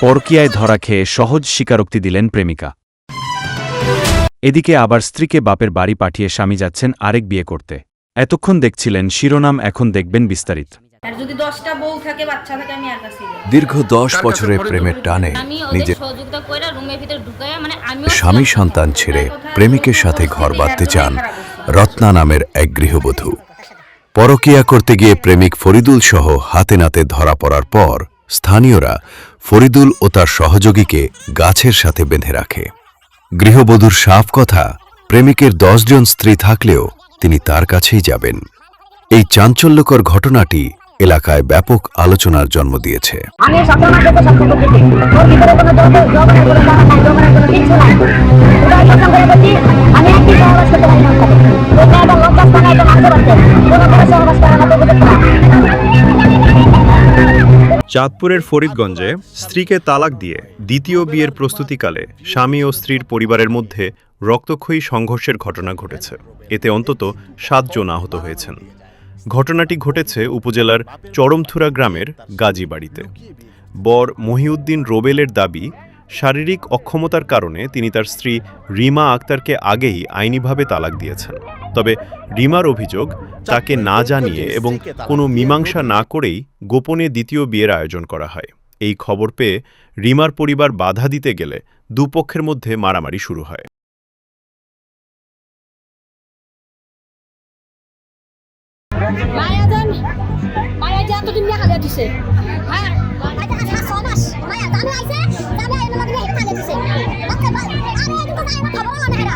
পরকীয়ায় ধরা খেয়ে সহজ স্বীকারোক্তি দিলেন প্রেমিকা। এদিকে আবার স্ত্রীকে বাপের বাড়ি পাঠিয়ে স্বামী যাচ্ছেন আরেক বিয়ে করতে। এতক্ষণ দেখছিলেন শিরোনাম, এখন দেখবেন বিস্তারিত। দীর্ঘ 10 বছরের প্রেমের টানে নিজের স্বামী সন্তান ছেড়ে প্রেমিকের সাথে ঘর বাঁধতে চান রত্না নামের এক গৃহবধূ। পরকীয়া করতে গিয়ে প্রেমিক ফরিদুল সহ হাতে নাতে ধরা পড়ার পর স্থানীয়রা ফরিদুল ও তার সহযোগীকে গাছের সাথে বেঁধে রাখে। গৃহবধূর সাফ কথা, প্রেমিকের 10 জন স্ত্রী থাকলেও তিনি তার কাছেই যাবেন। এই চাঞ্চল্যকর ঘটনাটি এলাকায় ব্যাপক আলোচনার জন্ম দিয়েছে। চাঁদপুরের ফরিদগঞ্জে স্ত্রীকে তালাক দিয়ে দ্বিতীয় বিয়ের প্রস্তুতিকালে স্বামী ও স্ত্রীর পরিবারের মধ্যে রক্তক্ষয়ী সংঘর্ষের ঘটনা ঘটেছে। এতে অন্তত 7 জন আহত হয়েছেন। ঘটনাটি ঘটেছে উপজেলার চরমথুরা গ্রামের গাজীবাড়িতে। বর মহিউদ্দিন রোবেলের দাবি, শারীরিক অক্ষমতার কারণে তিনি তার স্ত্রী রিমা আক্তারকে আগেই আইনিভাবে তালাক দিয়েছেন। তবে রিমার অভিযোগ, তাকে না জানিয়ে এবং কোনো মীমাংসা না করেই গোপনে দ্বিতীয় বিয়ের আয়োজন করা হয়। এই খবর পেয়ে রিমার পরিবার বাধা দিতে গেলে দুপক্ষের মধ্যে মারামারি শুরু হয়। মায়া